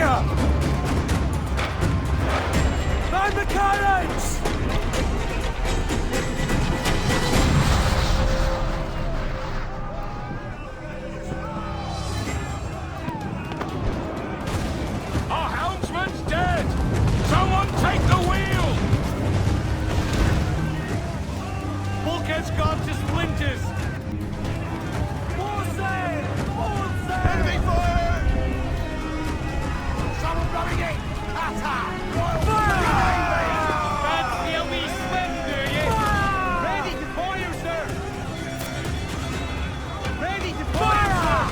Fire! Man the cannons! Our helmsman's dead! Someone take the wheel! Bulkhead's gone to splinters! More sail! More sail! Enemy fire! Someone blowing in! Attack! Fancy a wee swim, do you? Ready to fire, sir! Ready to fire,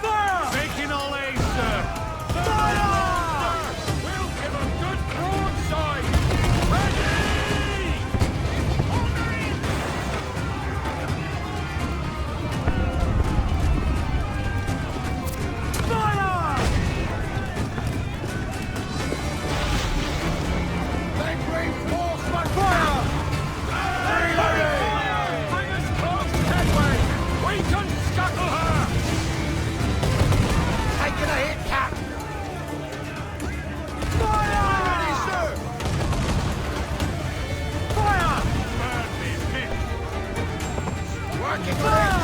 sir! Making all aim, sir! Fire! We'll give a good broadside! Ready! Fire! Then reinforce my fire! Reloading! Bring us close, Headway! We can scuttle her! Taking a hit, Cap! Fire! Ready, sir! Fire! Burn me, hit! Working Fire!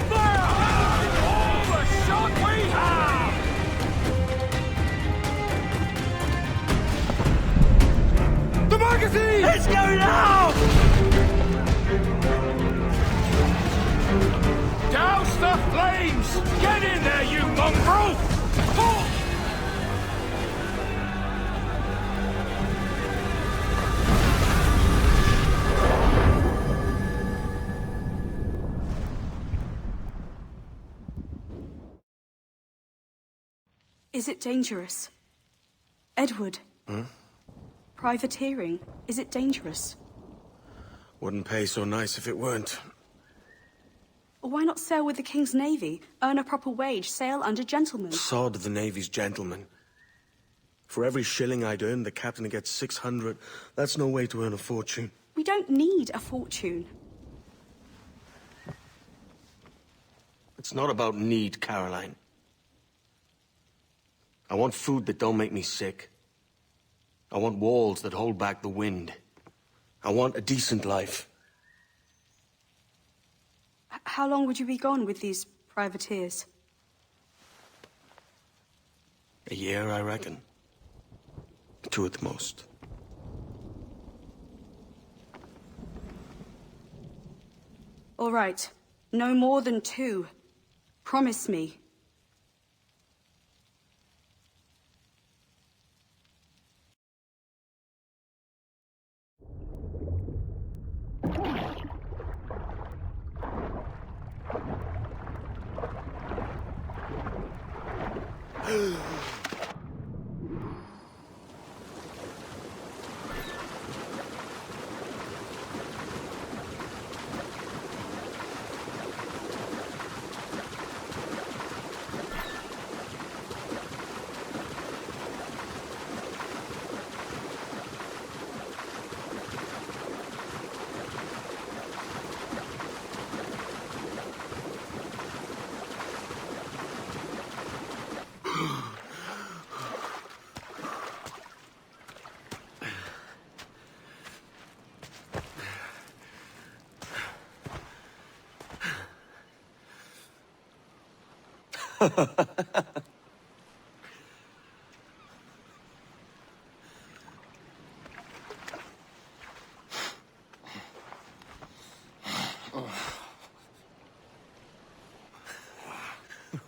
Fire! all the shot we have! The magazine! Let's go now! Douse the flames! Get in there, you mongrel! Halt! Is it dangerous? Edward? Privateering, is it dangerous? Wouldn't pay so nice if it weren't. Why not sail with the King's Navy, earn a proper wage, sail under gentlemen? Sod the Navy's gentlemen. For every shilling I'd earn, the captain gets 600. That's no way to earn a fortune. We don't need a fortune. It's not about need, Caroline. I want food that don't make me sick. I want walls that hold back the wind. I want a decent life. How long would you be gone with these privateers? A year, I reckon. 2 at the most. All right, no more than 2. Promise me.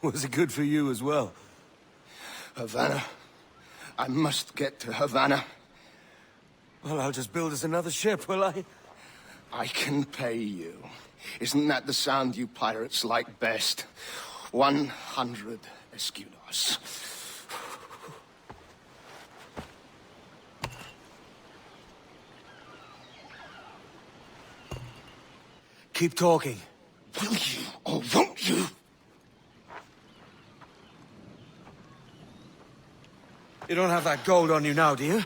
Was it good for you as well? Havana. I must get to Havana. Well, I'll just build us another ship, will I? I can pay you. Isn't that the sound you pirates like best? 100 escudos. Keep talking. Will you or won't you? You don't have that gold on you now, do you?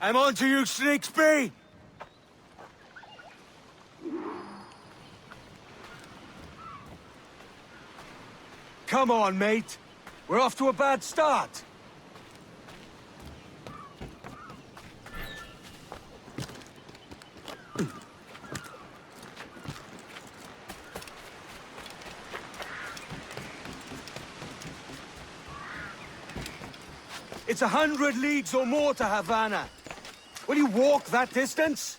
I'm on to you, Snakesby! Come on, mate. We're off to a bad start. It's 100 leagues or more to Havana. Will you walk that distance?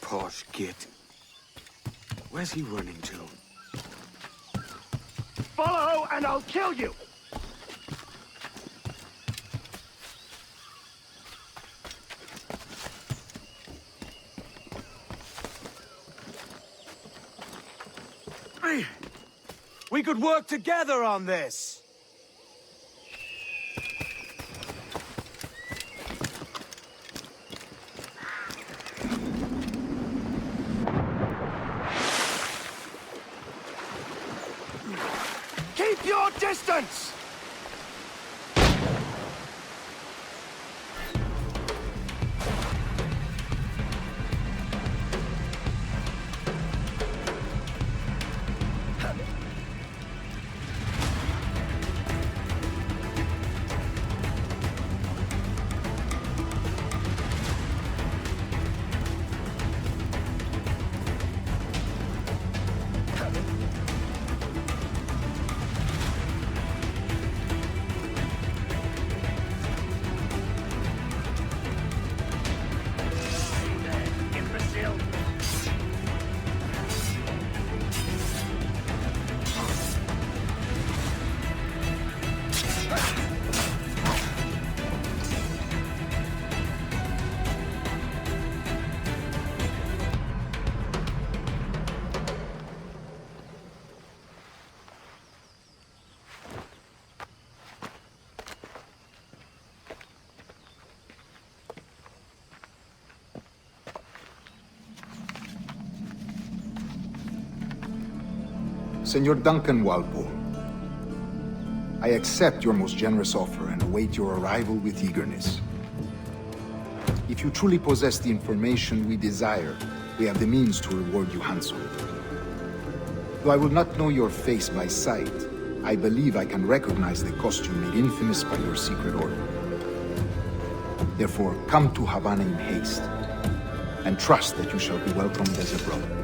Posh git. Where's he running to? Follow, and I'll kill you! We could work together on this! Keep your distance! Senor Duncan Walpole, I accept your most generous offer and await your arrival with eagerness. If you truly possess the information we desire, we have the means to reward you handsomely. Though I will not know your face by sight, I believe I can recognize the costume made infamous by your secret order. Therefore, come to Havana in haste, and trust that you shall be welcomed as a brother.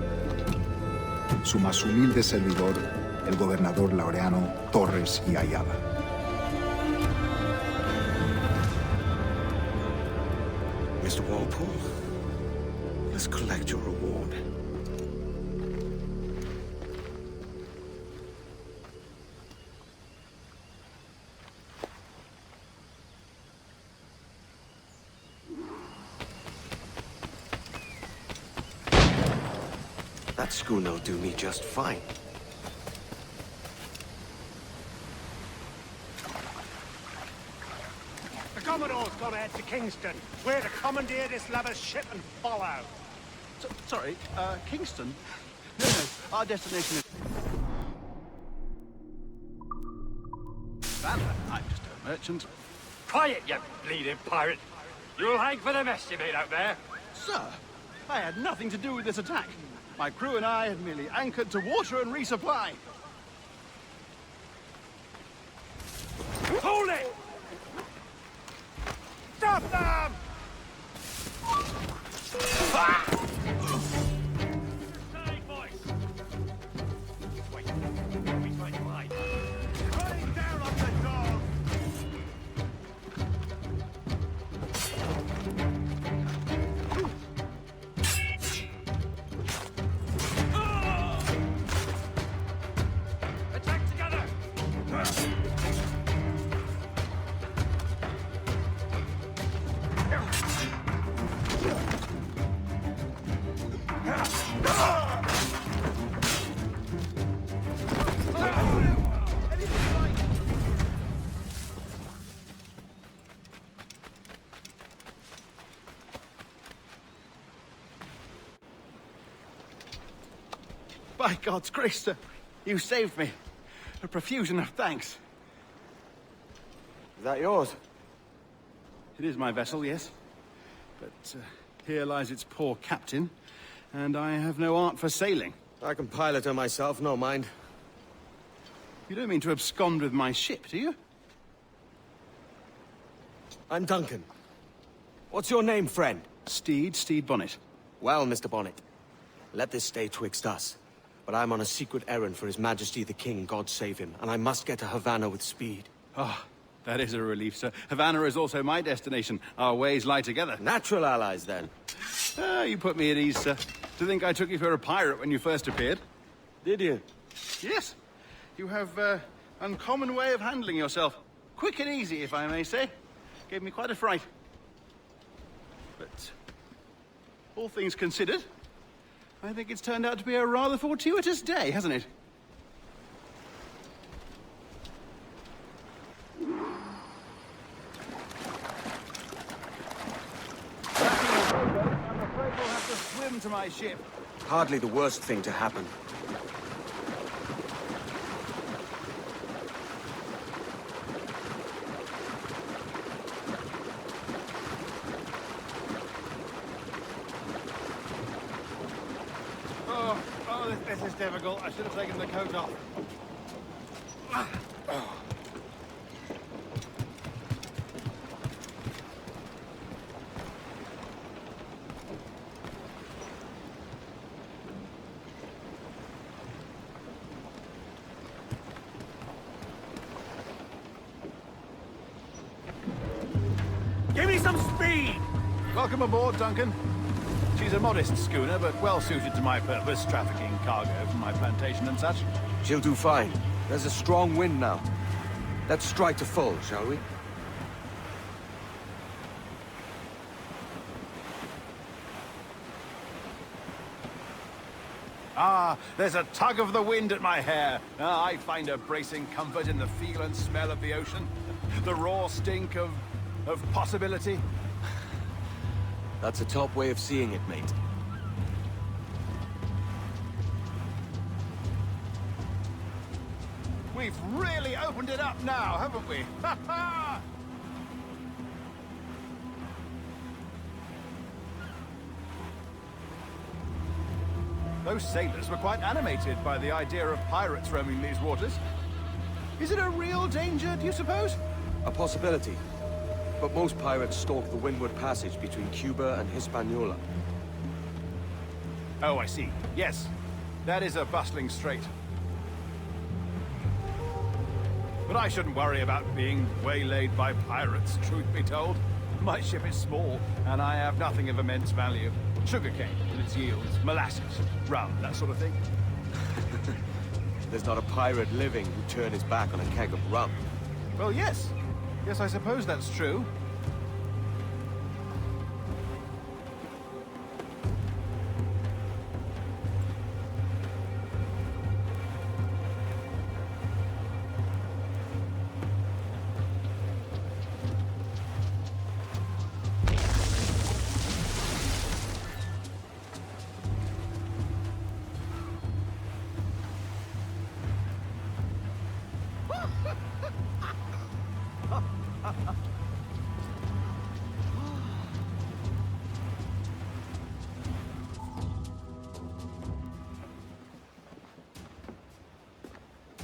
Su más humilde servidor, el gobernador Laureano Torres y Ayala. Mr. Walpole, let's collect your reward. That schooner'll do me just fine. The Commodore's gone ahead to Kingston. We're to commandeer this lover's ship and follow. Sorry, Kingston? No, our destination is... Havana. I'm just a merchant. Quiet, you bleeding pirate! You'll hang for the mess you made out there. Sir, I had nothing to do with this attack. My crew and I had merely anchored to water and resupply. Hold it! Stop them! By God's grace, sir, you saved me. A profusion of thanks. Is that yours? It is my vessel, yes. But here lies its poor captain, and I have no art for sailing. I can pilot her myself, no mind. You don't mean to abscond with my ship, do you? I'm Duncan. What's your name, friend? Steed Bonnet. Well, Mr. Bonnet, let this stay twixt us. But I'm on a secret errand for His Majesty the King, God save him, and I must get to Havana with speed. Ah, that is a relief, sir. Havana is also my destination. Our ways lie together. Natural allies, then. Ah, you put me at ease, sir. To think I took you for a pirate when you first appeared. Did you? Yes. You have, uncommon way of handling yourself. Quick and easy, if I may say. Gave me quite a fright. But, all things considered, I think it's turned out to be a rather fortuitous day, hasn't it? I'm afraid we'll have to swim to my ship. Hardly the worst thing to happen. Oh, this is difficult. I should have taken the coat off. Give me some speed! Welcome aboard, Duncan. She's a modest schooner, but well suited to my purpose, trafficking cargo from my plantation and such. She'll do fine. There's a strong wind now. Let's strike to full, shall we? Ah, there's a tug of the wind at my hair. Ah, I find a bracing comfort in the feel and smell of the ocean. The raw stink of possibility. That's a top way of seeing it, mate. We've really opened it up now, haven't we? Ha ha! Those sailors were quite animated by the idea of pirates roaming these waters. Is it a real danger, do you suppose? A possibility. But most pirates stalk the windward passage between Cuba and Hispaniola. Oh, I see. Yes, that is a bustling strait. But I shouldn't worry about being waylaid by pirates, truth be told. My ship is small, and I have nothing of immense value. Sugarcane and its yields, molasses, rum, that sort of thing. There's not a pirate living who'd turn his back on a keg of rum. Well, yes. Yes, I suppose that's true.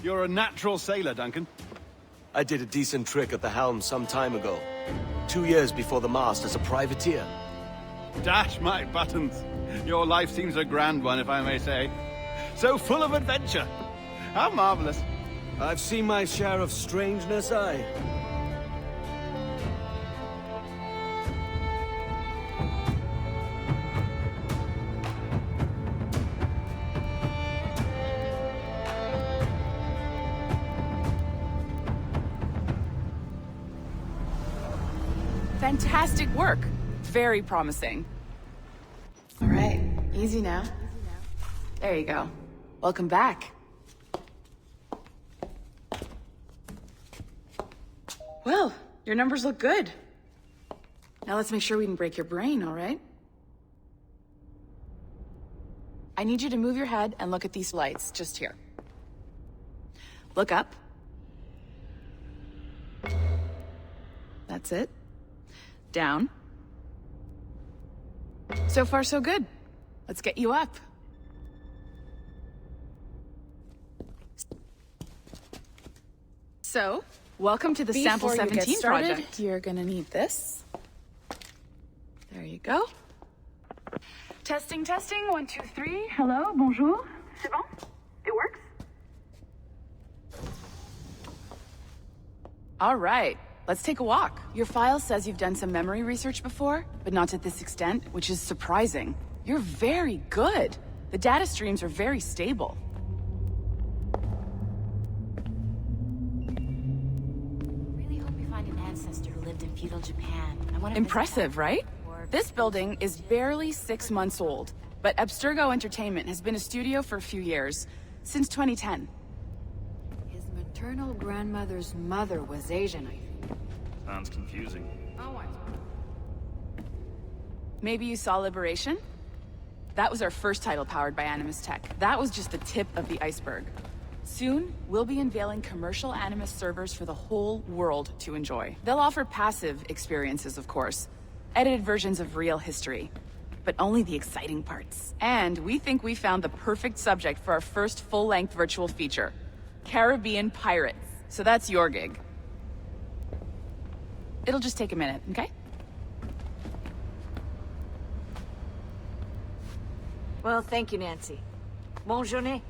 You're a natural sailor, Duncan. I did a decent trick at the helm some time ago. 2 years before the mast as a privateer. Dash my buttons. Your life seems a grand one, if I may say. So full of adventure. How marvelous. I've seen my share of strangeness, aye. Fantastic work. Very promising. All right, easy now. There you go. Welcome back. Well, your numbers look good. Now let's make sure we can break your brain, all right? I need you to move your head and look at these lights just here. Look up. That's it. Down. So far, so good. Let's get you up. So, welcome to the Sample 17 project. You're gonna need this. There you go. Testing, testing, 1, 2, 3. Hello, bonjour. C'est bon? It works? All right, let's take a walk. Your file says you've done some memory research before, but not to this extent, which is surprising. You're very good. The data streams are very stable. Really hope you find an ancestor who lived in feudal Japan. I want to Impressive, right? This building is barely 6 months old, but Abstergo Entertainment has been a studio for a few years, since 2010. His maternal grandmother's mother was Asian, I think. Sounds confusing. Oh, Maybe you saw Liberation? That was our first title powered by Animus Tech. That was just the tip of the iceberg. Soon, we'll be unveiling commercial Animus servers for the whole world to enjoy. They'll offer passive experiences, of course. Edited versions of real history. But only the exciting parts. And we think we found the perfect subject for our first full-length virtual feature. Caribbean pirates. So that's your gig. It'll just take a minute, okay? well, thank you, Nancy. Bonne journée.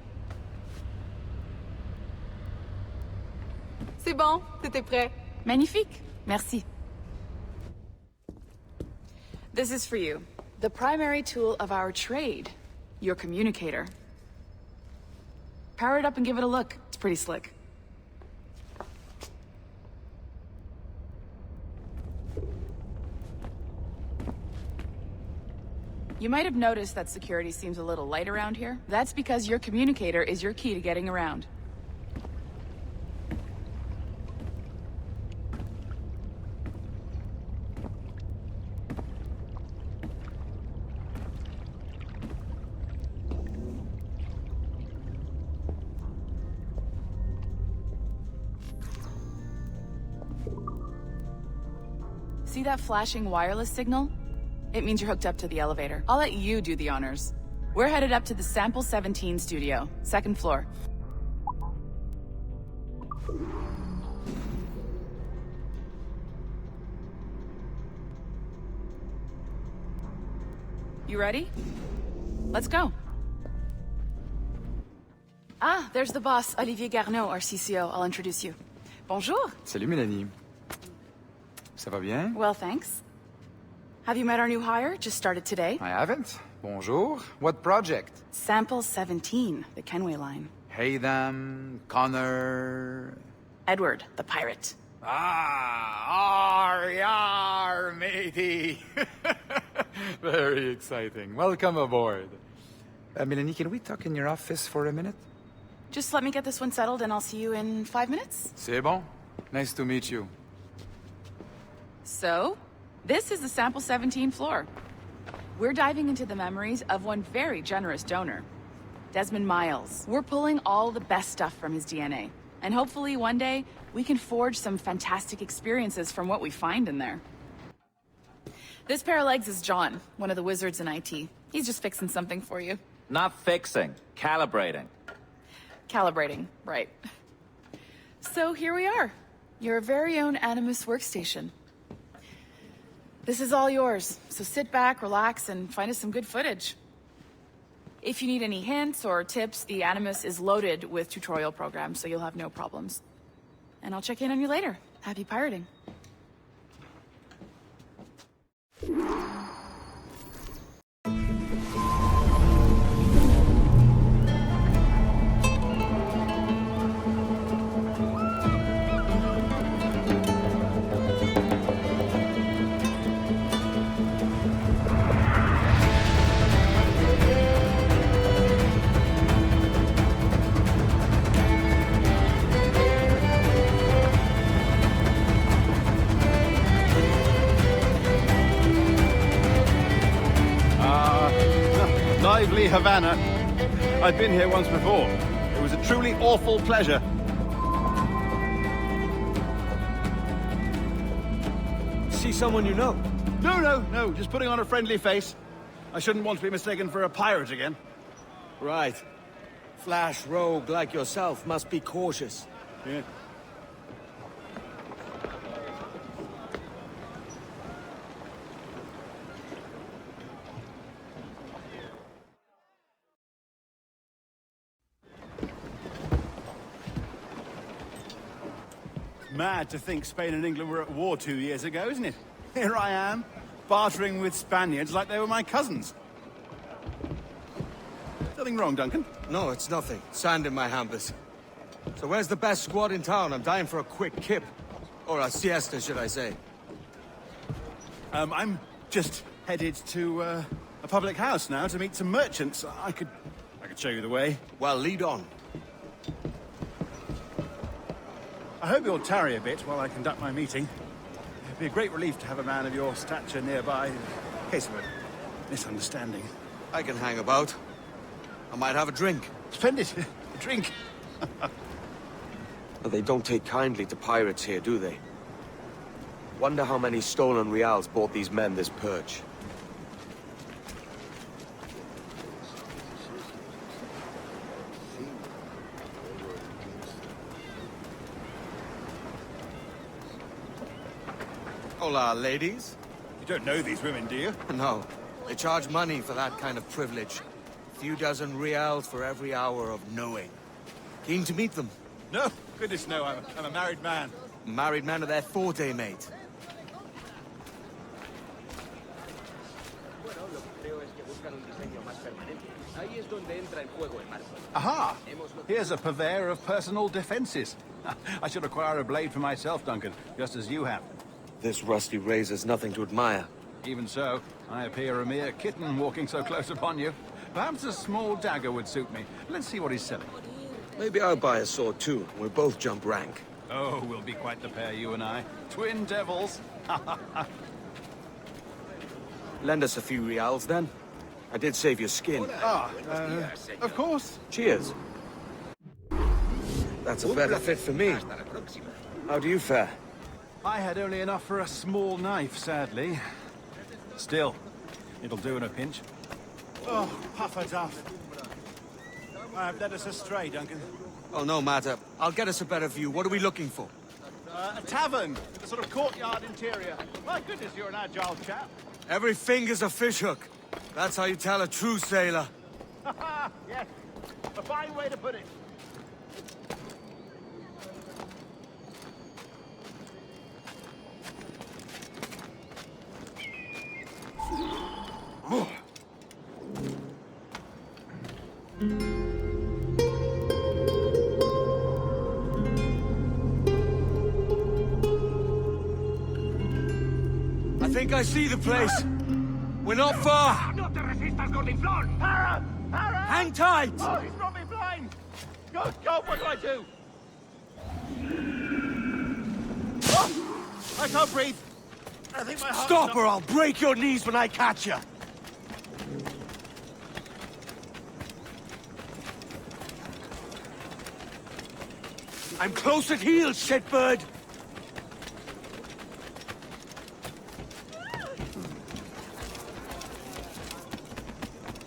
C'est bon, t'étais prêt. Magnifique. Merci. This is for you. The primary tool of our trade. Your communicator. Power it up and give it a look. It's pretty slick. You might have noticed that security seems a little light around here. That's because your communicator is your key to getting around. See that flashing wireless signal? It means you're hooked up to the elevator. I'll let you do the honors. We're headed up to the Sample 17 studio, 2nd floor. You ready? Let's go. Ah, there's the boss, Olivier Garneau, our CCO. I'll introduce you. Bonjour. Salut, Mélanie. Ça va bien? Well, thanks. Have you met our new hire? Just started today. I haven't. Bonjour. What project? Sample 17, the Kenway line. Haytham, Connor... Edward, the pirate. Ah, yar, matey. Very exciting. Welcome aboard. Mélanie, can we talk in your office for a minute? Just let me get this one settled and I'll see you in 5 minutes. C'est bon. Nice to meet you. So, this is the Sample 17 floor. We're diving into the memories of one very generous donor, Desmond Miles. We're pulling all the best stuff from his DNA. And hopefully one day, we can forge some fantastic experiences from what we find in there. This pair of legs is John, one of the wizards in IT. He's just fixing something for you. Not fixing, calibrating. Calibrating, right. So here we are, your very own Animus workstation. This is all yours, so sit back, relax, and find us some good footage. If you need any hints or tips, the Animus is loaded with tutorial programs, so you'll have no problems. And I'll check in on you later. Happy pirating. Lively Havana. I've been here once before. It was a truly awful pleasure. See someone you know? No, just putting on a friendly face. I shouldn't want to be mistaken for a pirate again. Right. Flash rogue like yourself must be cautious. Yeah. Mad to think Spain and England were at war 2 years ago, isn't it? Here I am, bartering with Spaniards like they were my cousins. Nothing wrong, Duncan? No, it's nothing. Sand in my hampers. So where's the best squad in town? I'm dying for a quick kip. Or a siesta, should I say. I'm just headed to a public house now to meet some merchants. I could show you the way. Well, lead on. I hope you'll tarry a bit while I conduct my meeting. It'd be a great relief to have a man of your stature nearby, in case of a misunderstanding. I can hang about. I might have a drink. Splendid. A drink. But they don't take kindly to pirates here, do they? Wonder how many stolen reals bought these men this perch. Hola, ladies. You don't know these women, do you? No. They charge money for that kind of privilege. A few dozen reals for every hour of knowing. Keen to meet them? No, goodness no, I'm a married man. Married man of their forte, mate. Aha! Here's a purveyor of personal defenses. I should acquire a blade for myself, Duncan, just as you have. This rusty razor's nothing to admire. Even so, I appear a mere kitten walking so close upon you. Perhaps a small dagger would suit me. Let's see what he's selling. Maybe I'll buy a sword too. We'll both jump rank. Oh, we'll be quite the pair, you and I. Twin devils. Lend us a few reals, then. I did save your skin. Of course. Cheers. That's a better fit for me. How do you fare? I had only enough for a small knife, sadly. Still, it'll do in a pinch. Oh, Puffer-Duff. I've led us astray, Duncan. Oh, no matter. I'll get us a better view. What are we looking for? A tavern, a sort of courtyard interior. My goodness, you're an agile chap. Every finger's a fishhook. That's how you tell a true sailor. Yes, a fine way to put it. I think I see the place. We're not far. ¡No te resistas, Gordinflón! Para! Para! Hang tight! Oh, he's brought me blind! Go, what do I do? Oh, I can't breathe. I think my heart... Stop or I'll break your knees when I catch you. I'm close at heel, shitbird.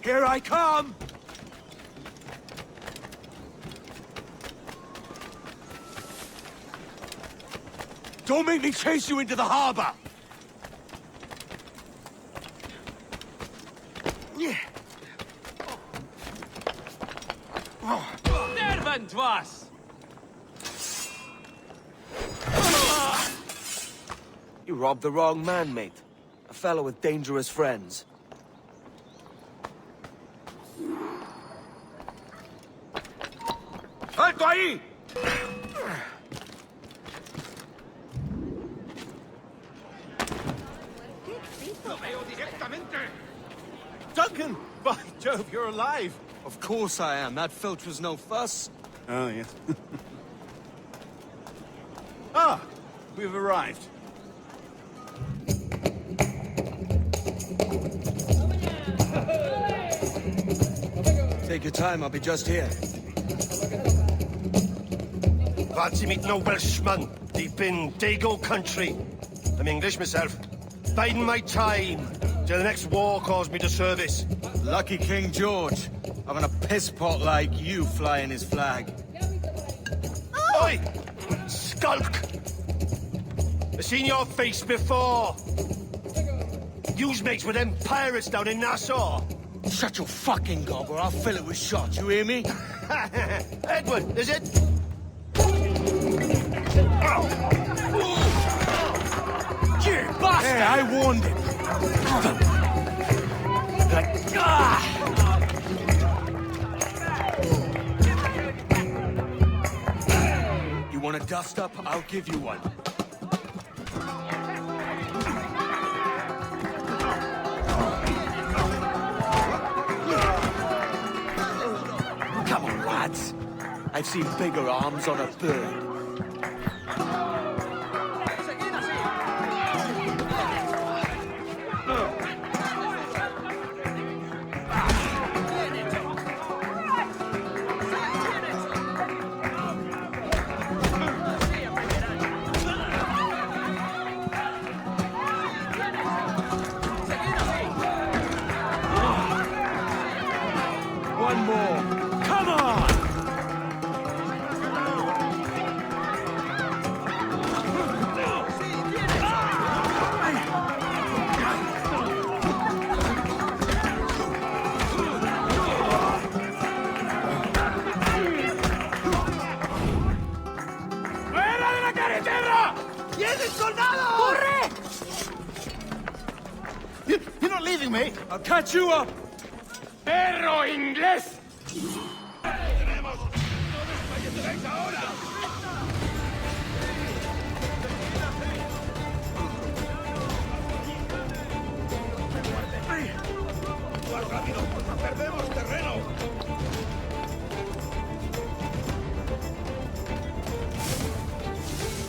Here I come! Don't make me chase you into the harbor! Servant was! You robbed the wrong man, mate. A fellow with dangerous friends. ¡Alto ahí! ¡Lo veo directamente! Duncan! By Jove, you're alive! Of course I am. That filch was no fuss. Oh, yes. Ah! We've arrived. Take your time, I'll be just here. Fancy meet no Welshman deep in Dago country. I'm English myself. Biding my time till the next war calls me to service. Lucky King George, having a piss pot like you flying his flag. Oi! Skulk! I've seen your face before. You's mates with them pirates down in Nassau. Shut your fucking gob or I'll fill it with shot, you hear me? Edward, is it? You bastard! Yeah, I warned him. You want a dust up? I'll give you one. Come on, lads. I've seen bigger arms on a bird. One more. Come on! ¡Fuera de la carretera! ¡Vienen soldados! ¡Corre! You're not leaving me? I'll catch you up! ¡Perro inglés! ¡Perdemos terreno!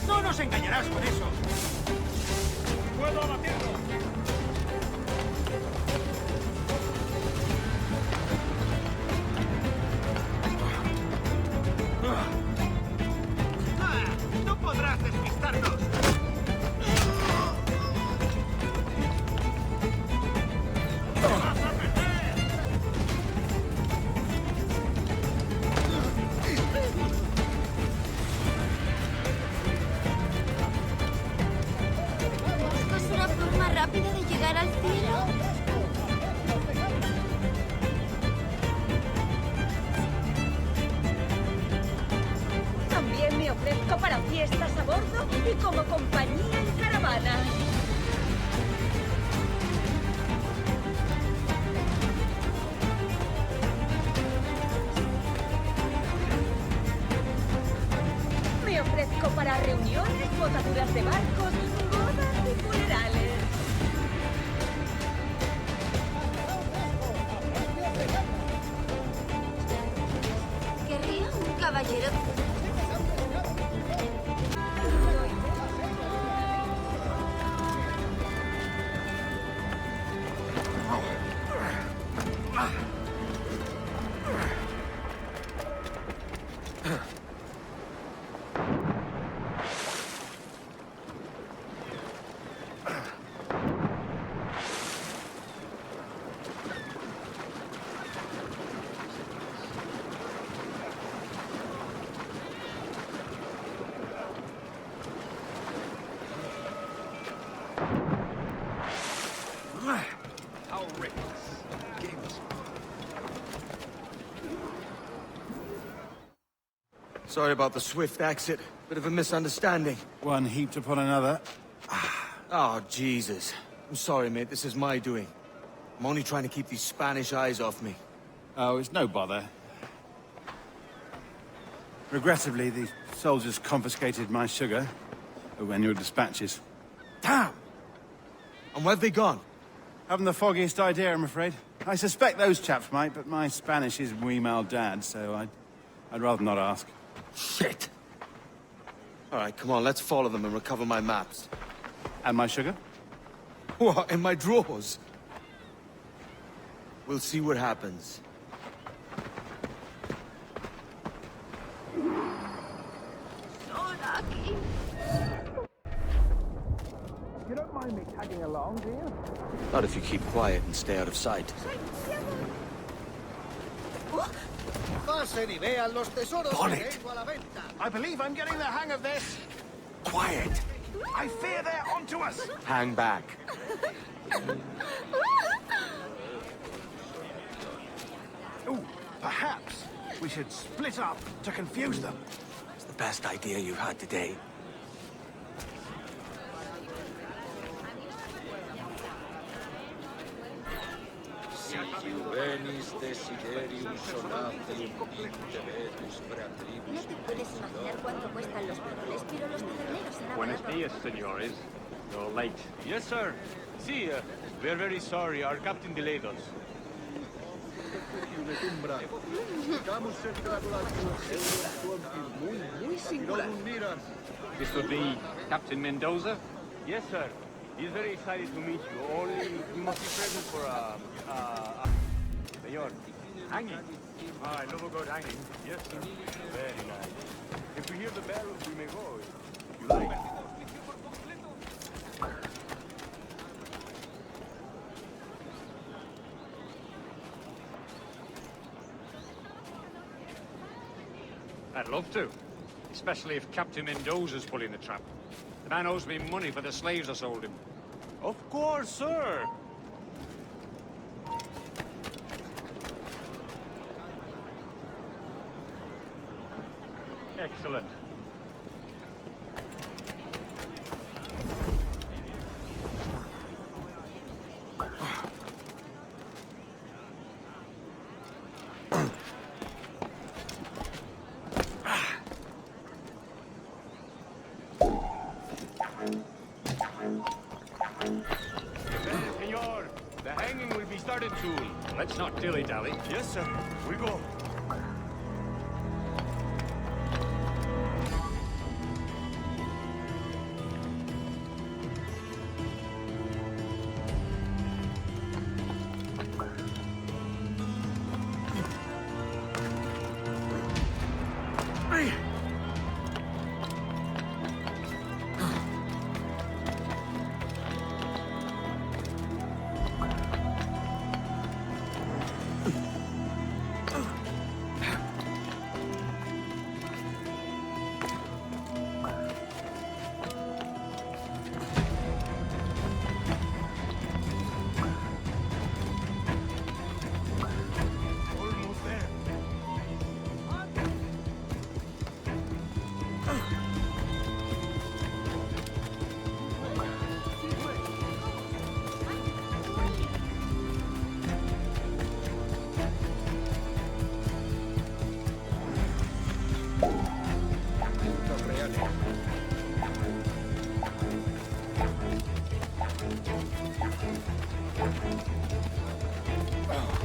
¡No nos engañarás con eso! ¡Puedo abatirlo! ¡No podrás despistarnos! ¿Esto es una forma rápida de llegar al cielo? También me ofrezco para fiestas a bordo y como compañía en caravana. Me ofrezco para reuniones, botaduras de barcos, bodas y funerales. Querría un caballero. How reckless. Games. Sorry about the swift exit. Bit of a misunderstanding. One heaped upon another. Oh, Jesus. I'm sorry, mate. This is my doing. I'm only trying to keep these Spanish eyes off me. Oh, it's no bother. Regrettably, the soldiers confiscated my sugar when your dispatches. Damn! And where've they gone? Haven't the foggiest idea, I'm afraid. I suspect those chaps might, but my Spanish is wee mal dad, so I'd rather not ask. Shit! All right, come on, let's follow them and recover my maps. And my sugar? What, in my drawers? We'll see what happens. You don't mind me tagging along, do you? Not if you keep quiet and stay out of sight. Pasen y vean los tesoros que Bonnet. tengo a la venta. I believe I'm getting the hang of this. Quiet! I fear they're onto us. Hang back. Ooh, perhaps we should split up to confuse them. It's the best idea you've had today. No te puedes imaginar cuánto cuestan los faroles, pero los taberneros han Buenos hablado. dias, senores. You're late. Yes, sir. See, we're very sorry. Our captain delayed us. This would be Captain Mendoza? Yes, sir. He's very excited to meet you. Only you must be present for Señor, hanging. I love a good hanging. Yes, sir. Very nice. If we hear the bells, we may go. You like? I'd love to. Especially if Captain Mendoza's pulling the trap. The man owes me money for the slaves I sold him. Of course, sir. Excellent. Senor, the hanging will be started soon. Let's not dilly-dally. Yes, sir. We go.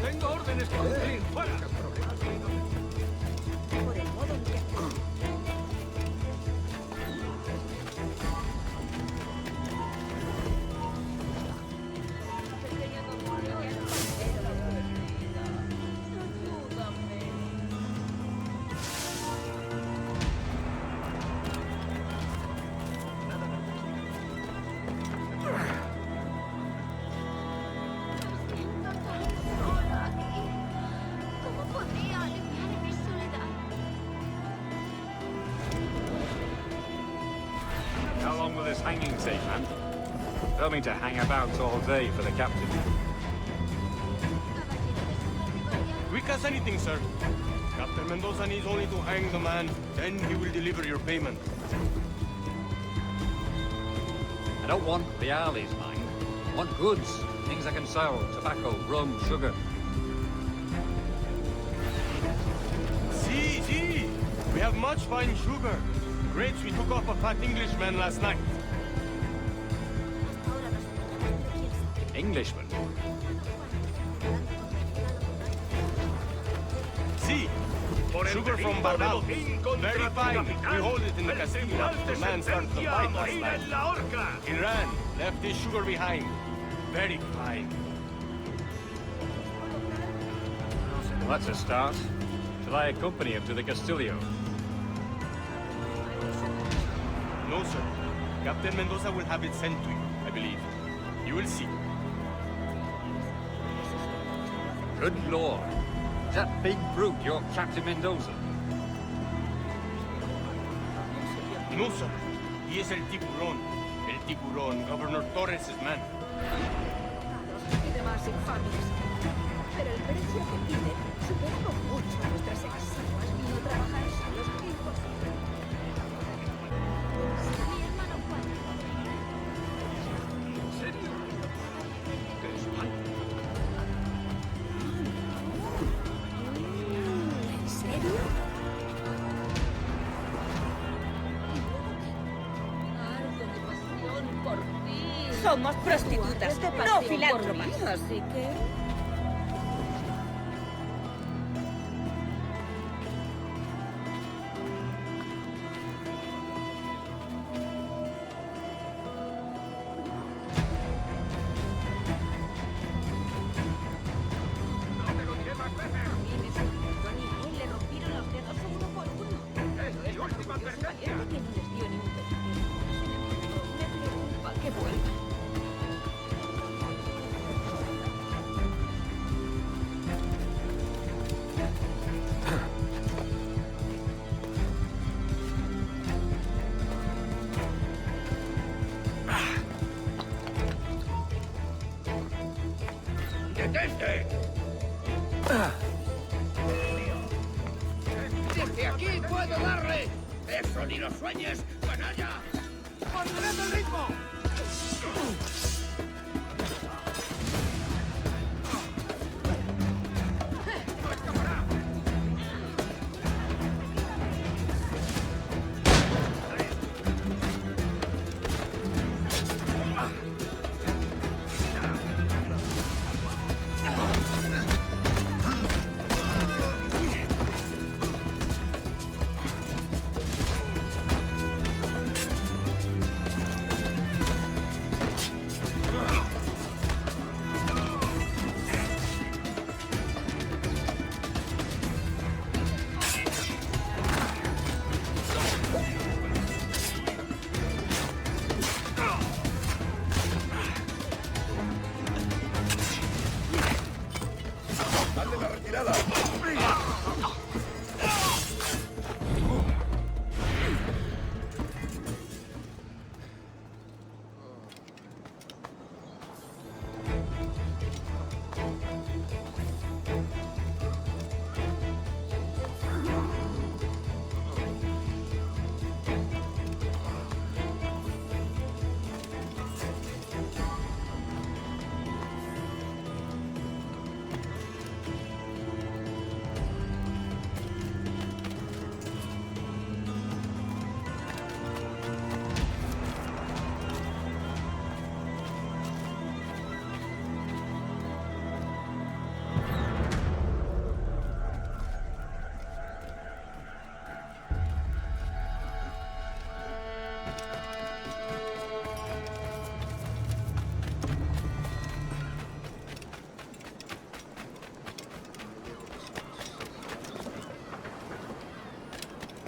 Tengo órdenes por cumplir. ¡Fuera! Por el modo en que... ¿Cómo podría aliviar mi soledad? How long will this hanging take, man? Don't mean to hang about all day for the captain. Quick as anything, sir. Captain Mendoza needs only to hang the man, then he will deliver your payment. I don't want reales, mind. I want goods, things I can sell, tobacco, rum, sugar. See, we have much fine sugar. Grapes we took off a fat Englishman last night. Englishman? See, sugar from Barbal. Very fine. We hold it in the castillo. The man started the fight last night. He ran, left his sugar behind. Very fine. Well, that's a start. Shall I accompany him to the Castillo? No, sir. Captain Mendoza will have it sent to you. I I believe. You will see. Good lord. Is that big brute your Captain Mendoza? No, sir. He is el tiburón. El tiburón, Governor Torres' man. Y demás infamias. Pero el precio que piden supera con mucho nuestras exiguas. No trabajar solos que imposible. Mi hermano Juan. ¿En serio? ¿De España? ¿En serio? Algo de pasión por ti. Somos prostitutas, no filántropas. Así que... ¡Detente! ¡Desde aquí puedo darle! ¡Eso ni lo sueñes, canalla! ¡Mantened el ritmo! ¡No escapará!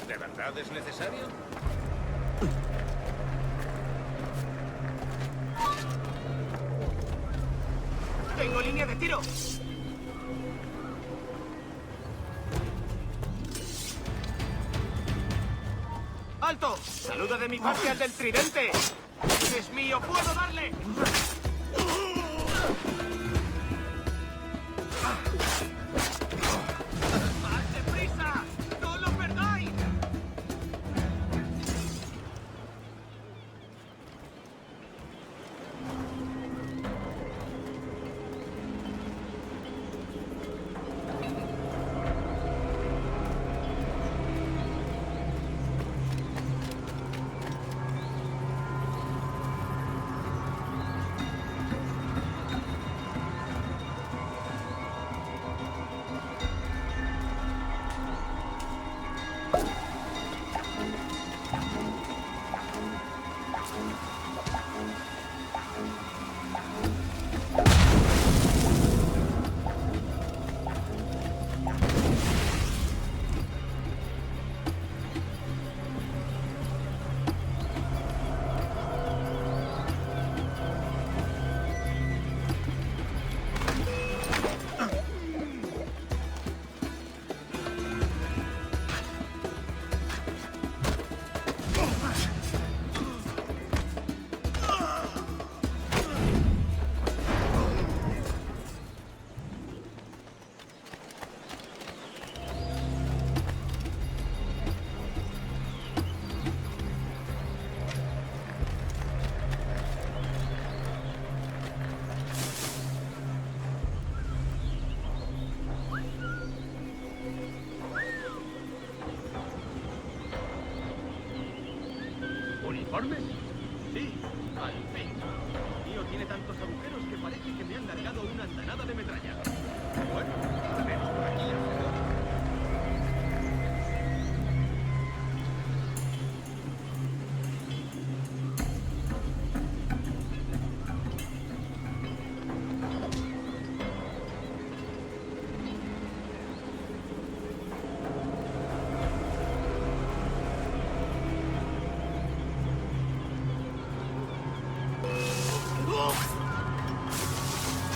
¿De verdad es necesario? ¡Tengo línea de tiro! ¡Alto! ¡Saluda de mi parte al del tridente! ¡Es mío! ¡Puedo darle! ¡Más deprisa! ¡No lo perdáis! ¿Uniforme? Sí, al fin. El mío tiene tantos agujeros que parece que me han largado una andanada de metralla. Bueno, al menos por aquí alrededor.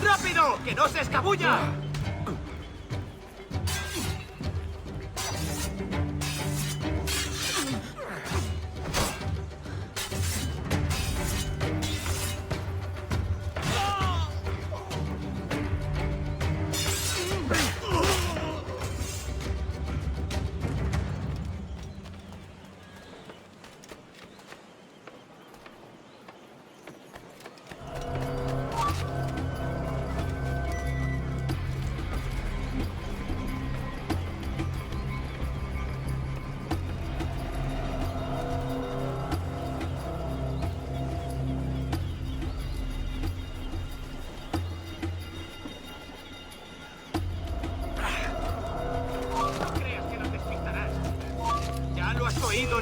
¡Rápido! ¡Que no se escabulla!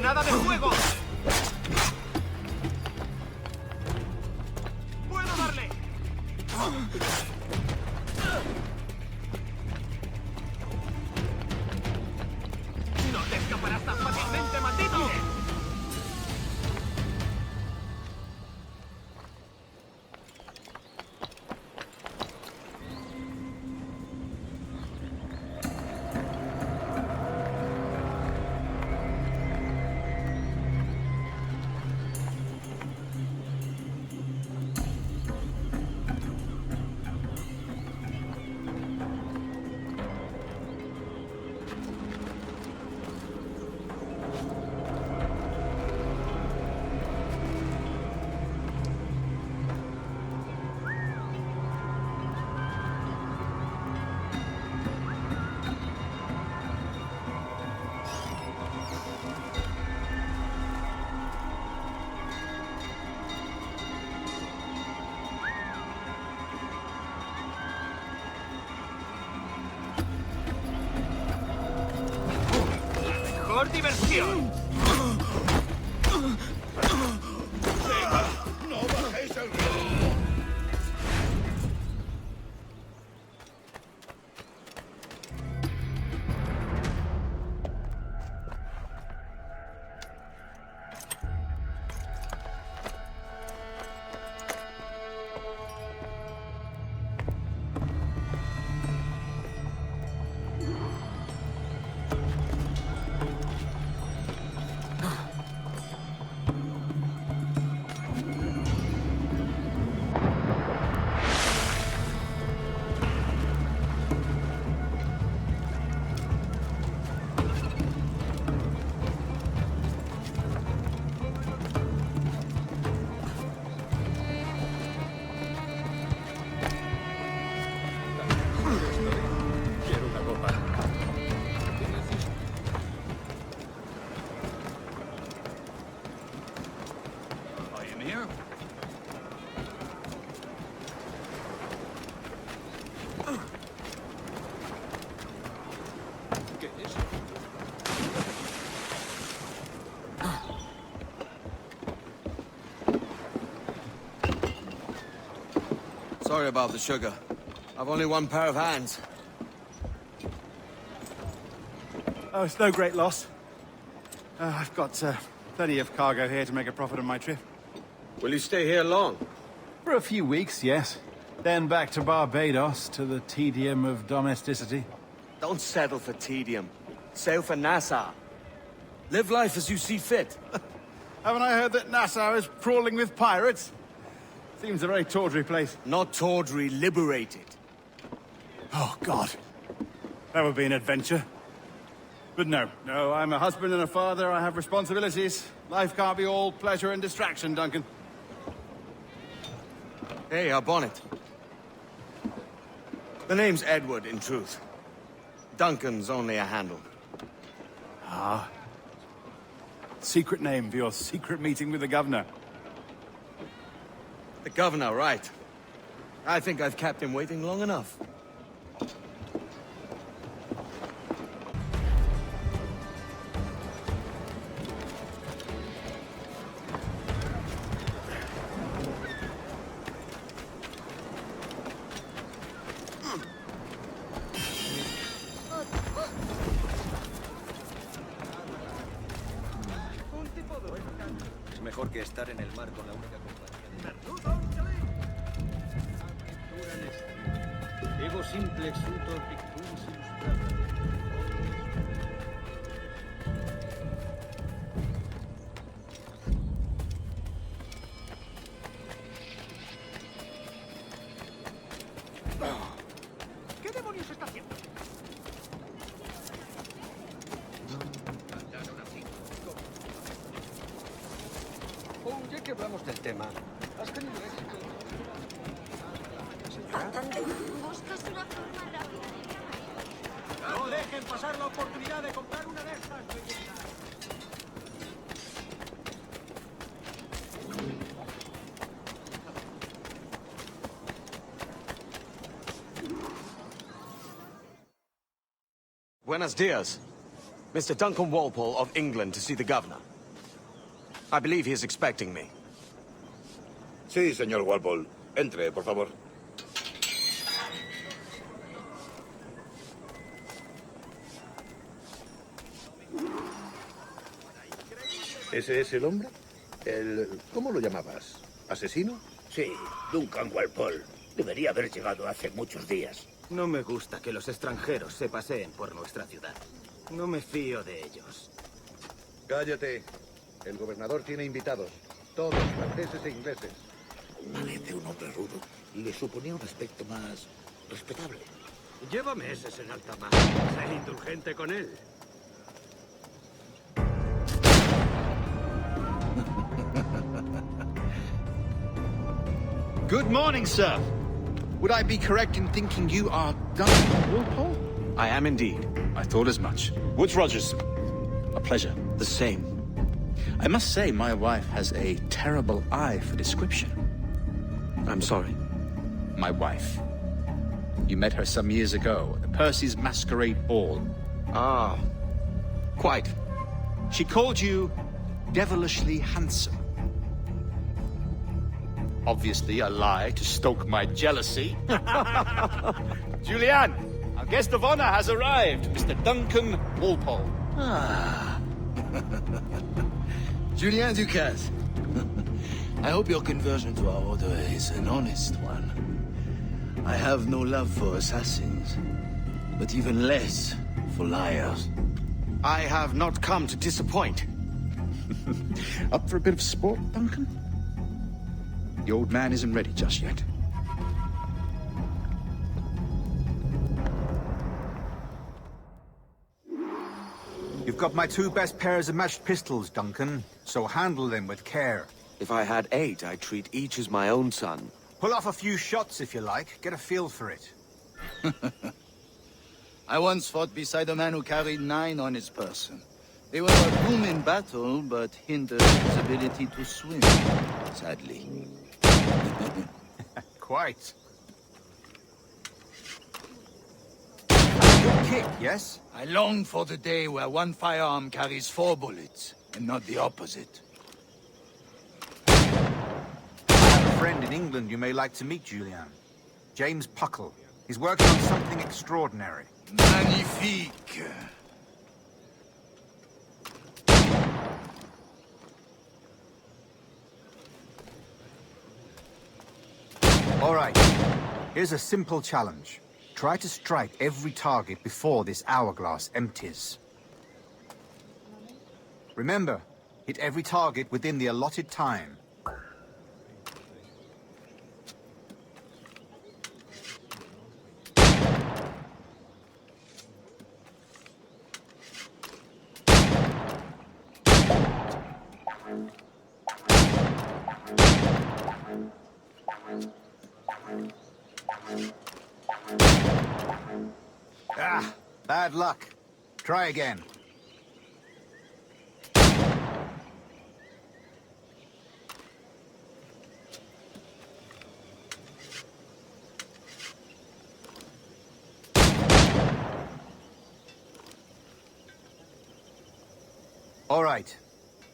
¡Nada de fuego! ¡Puedo darle! ¡No te escaparás tan fácilmente, maldito! ¡Mejor diversión! ¡No bajéis el ritmo! Quiero una copa. Are you near? ¿Qué es? Sorry about the sugar. I've only one pair of hands. Oh, it's no great loss. I've got plenty of cargo here to make a profit on my trip. Will you stay here long? For a few weeks, yes. Then back to Barbados, to the tedium of domesticity. Don't settle for tedium. Sail for Nassau. Live life as you see fit. Haven't I heard that Nassau is crawling with pirates? Seems a very tawdry place. Not tawdry, liberated. Oh, God. That would be an adventure. But no, I'm a husband and a father. I have responsibilities. Life can't be all pleasure and distraction, Duncan. Hey, our bonnet. The name's Edward, in truth. Duncan's only a handle. Ah. Secret name for your secret meeting with the governor. The governor, right. I think I've kept him waiting long enough. Es mejor que estar en el mar con la única compañía de... Ego simplex utor picturis illustrata. ¿Qué demonios está haciendo? Oh, ya que hablamos del tema, ¿has tenido éxito? ¿Buscas una forma rápida de...? No dejen pasar la oportunidad de comprar una de estas belletas. Buenos dias. Mr. Duncan Walpole of England to see the governor. I believe he is expecting me. Sí, señor Walpole. Entre, por favor. ¿Ese es el hombre? ¿Cómo lo llamabas? ¿Asesino? Sí, Duncan Walpole. Debería haber llegado hace muchos días. No me gusta que los extranjeros se paseen por nuestra ciudad. No me fío de ellos. Cállate. El gobernador tiene invitados. Todos franceses e ingleses. Parece un hombre rudo. Le suponía un aspecto más respetable. Lleva meses en alta mar. Sé indulgente con él. Good morning, sir. Would I be correct in thinking you are Duncan Walpole? I am indeed. I thought as much. Woods Rogers. A pleasure. The same. I must say, my wife has a terrible eye for description. I'm sorry. My wife. You met her some years ago at the Percy's Masquerade Ball. Ah, quite. She called you devilishly handsome. Obviously a lie to stoke my jealousy. Julianne, our guest of honor has arrived, Mr. Duncan Walpole. Ah. Julien Ducasse. I hope your conversion to our order is an honest one. I have no love for assassins, but even less for liars. I have not come to disappoint. Up for a bit of sport, Duncan? The old man isn't ready just yet. You've got my 2 best pairs of matched pistols, Duncan, so handle them with care. If I had 8, I'd treat each as my own son. Pull off a few shots if you like. Get a feel for it. I once fought beside a man who carried 9 on his person. They were a boom in battle, but hindered his ability to swim, sadly. Quite. A good kick, yes? I long for the day where one firearm carries 4 bullets, and not the opposite. I have a friend in England you may like to meet, Julian. James Puckle. He's working on something extraordinary. Magnifique! All right. Here's a simple challenge. Try to strike every target before this hourglass empties. Remember, hit every target within the allotted time. Ah, bad luck. Try again. All right.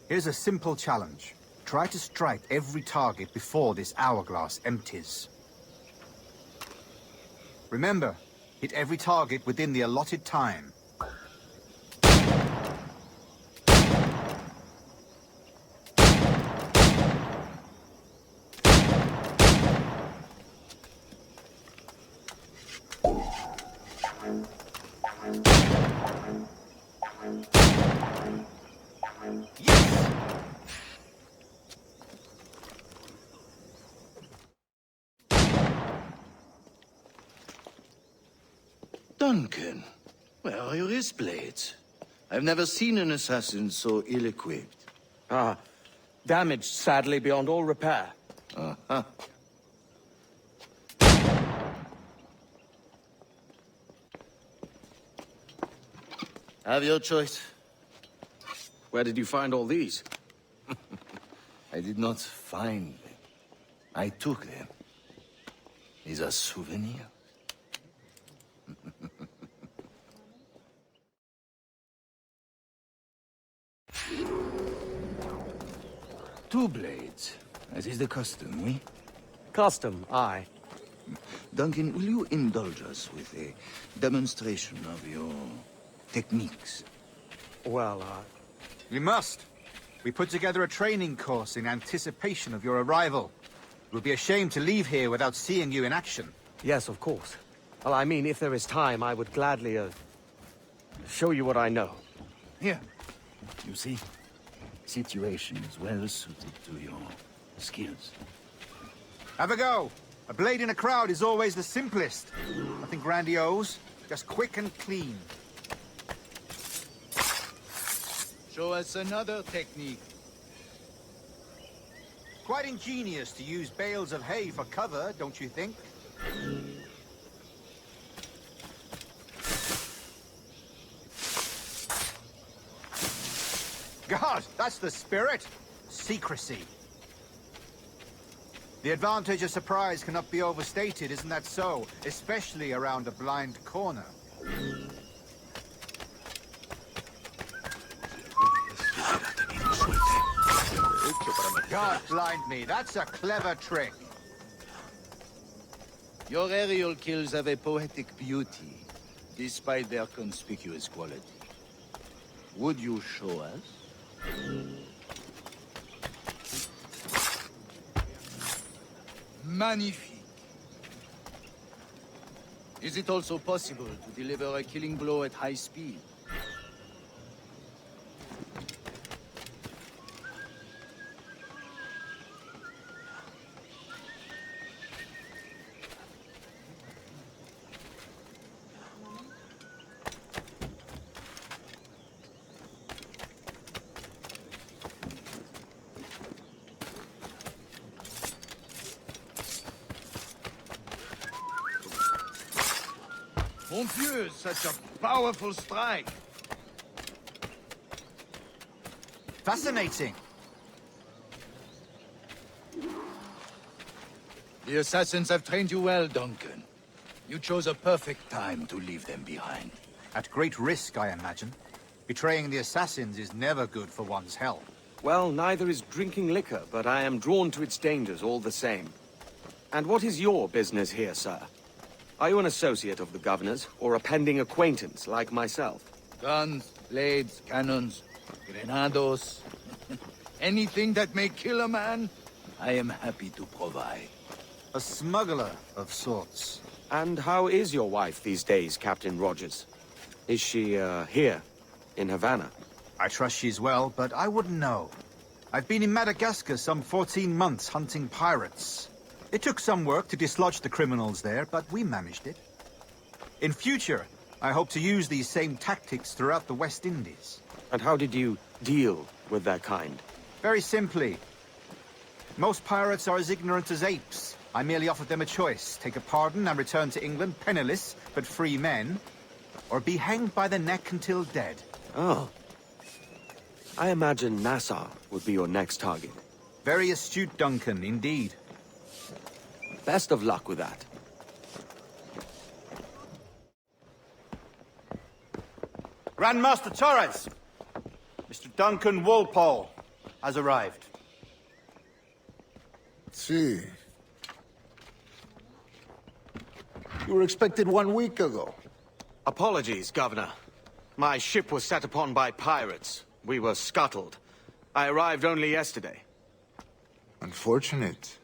Here's a simple challenge. Try to strike every target before this hourglass empties. Remember, hit every target within the allotted time. Duncan, where are your wrist blades? I've never seen an assassin so ill-equipped. Ah, damaged sadly beyond all repair. Uh-huh. Have your choice. Where did you find all these? I did not find them. I took them. These are souvenirs. Two blades, as is the custom, oui? Custom, aye. Duncan, will you indulge us with a demonstration of your techniques? Well, We must. We put together a training course in anticipation of your arrival. It would be a shame to leave here without seeing you in action. Yes, of course. Well, I mean, if there is time, I would gladly, show you what I know. Here. You see? Situation is well suited to your skills. Have a go. A blade in a crowd is always the simplest. Nothing grandiose, just quick and clean. Show us another technique. Quite ingenious to use bales of hay for cover, don't you think? God, that's the spirit! Secrecy. The advantage of surprise cannot be overstated, isn't that so? Especially around a blind corner. God blind me, that's a clever trick. Your aerial kills have a poetic beauty, despite their conspicuous quality. Would you show us? Magnifique. Is it also possible to deliver a killing blow at high speed? Mon Dieu, such a powerful strike! Fascinating. The assassins have trained you well, Duncan. You chose a perfect time to leave them behind. At great risk, I imagine. Betraying the assassins is never good for one's health. Well, neither is drinking liquor, but I am drawn to its dangers all the same. And what is your business here, sir? Are you an associate of the governor's, or a pending acquaintance like myself? Guns, blades, cannons, grenados. Anything that may kill a man, I am happy to provide. A smuggler of sorts. And how is your wife these days, Captain Rogers? Is she, here, in Havana? I trust she's well, but I wouldn't know. I've been in Madagascar some 14 months hunting pirates. It took some work to dislodge the criminals there, but we managed it. In future, I hope to use these same tactics throughout the West Indies. And how did you deal with their kind? Very simply. Most pirates are as ignorant as apes. I merely offered them a choice. Take a pardon and return to England penniless, but free men, or be hanged by the neck until dead. Oh. I imagine Nassau would be your next target. Very astute, Duncan, indeed. Best of luck with that. Grandmaster Torres! Mr. Duncan Walpole has arrived. See. You were expected 1 week ago. Apologies, Governor. My ship was set upon by pirates. We were scuttled. I arrived only yesterday. Unfortunate.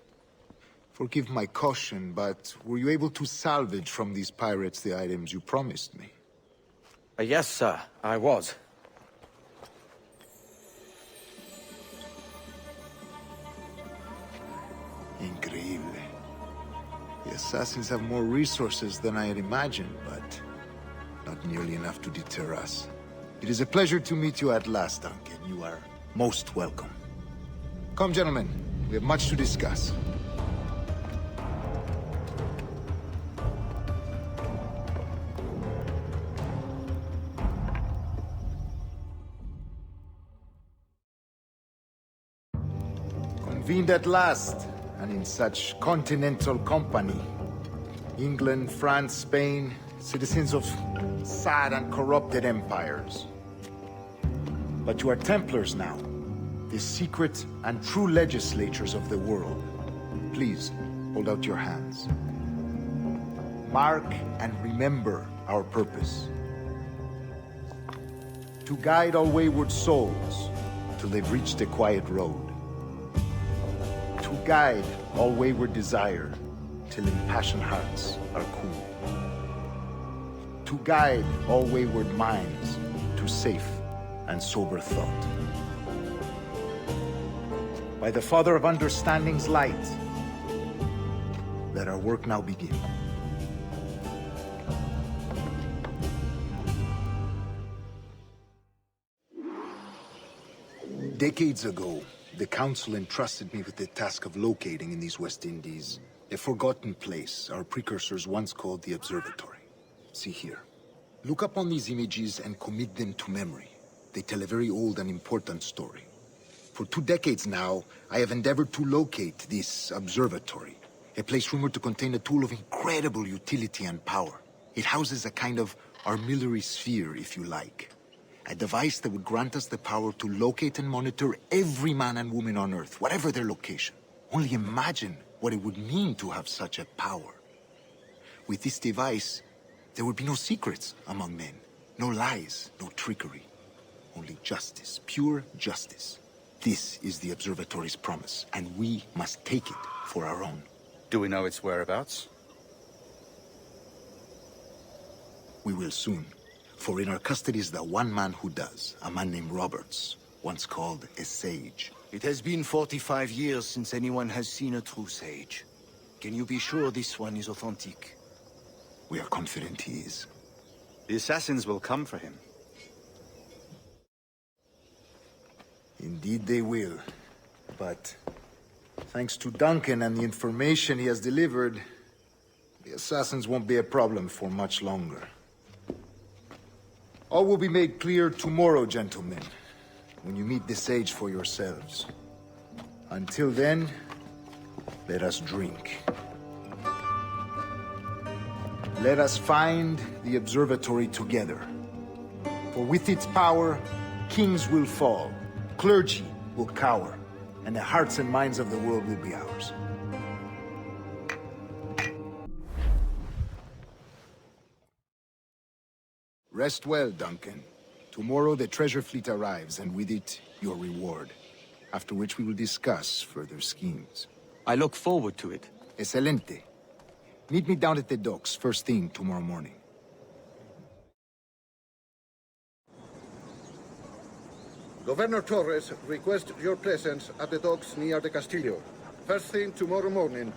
Forgive my caution, but were you able to salvage from these pirates the items you promised me? Yes, sir, I was. Increíble. The assassins have more resources than I had imagined, but not nearly enough to deter us. It is a pleasure to meet you at last, Duncan. You are most welcome. Come, gentlemen. We have much to discuss. Convened at last, and in such continental company. England, France, Spain, citizens of sad and corrupted empires. But you are Templars now, the secret and true legislators of the world. Please, hold out your hands. Mark and remember our purpose. To guide all wayward souls till they've reached a quiet road. To guide all wayward desire till impassioned hearts are cool. To guide all wayward minds to safe and sober thought. By the Father of Understanding's light, let our work now begin. Decades ago, the Council entrusted me with the task of locating in these West Indies a forgotten place our precursors once called the Observatory. See here. Look upon these images and commit them to memory. They tell a very old and important story. For 2 decades now, I have endeavored to locate this observatory, a place rumored to contain a tool of incredible utility and power. It houses a kind of armillary sphere, if you like. A device that would grant us the power to locate and monitor every man and woman on Earth, whatever their location. Only imagine what it would mean to have such a power. With this device, there would be no secrets among men, no lies, no trickery. Only justice, pure justice. This is the Observatory's promise, and we must take it for our own. Do we know its whereabouts? We will soon. For in our custody is the one man who does, a man named Roberts, once called a sage. It has been 45 years since anyone has seen a true sage. Can you be sure this one is authentic? We are confident he is. The assassins will come for him. Indeed they will. But thanks to Duncan and the information he has delivered, the assassins won't be a problem for much longer. All will be made clear tomorrow, gentlemen, when you meet the sage for yourselves. Until then, let us drink. Let us find the observatory together. For with its power, kings will fall, clergy will cower, and the hearts and minds of the world will be ours. Rest well, Duncan. Tomorrow the treasure fleet arrives, and with it, your reward. After which we will discuss further schemes. I look forward to it. Excelente. Meet me down at the docks first thing tomorrow morning. Governor Torres requests your presence at the docks near the Castillo. First thing tomorrow morning.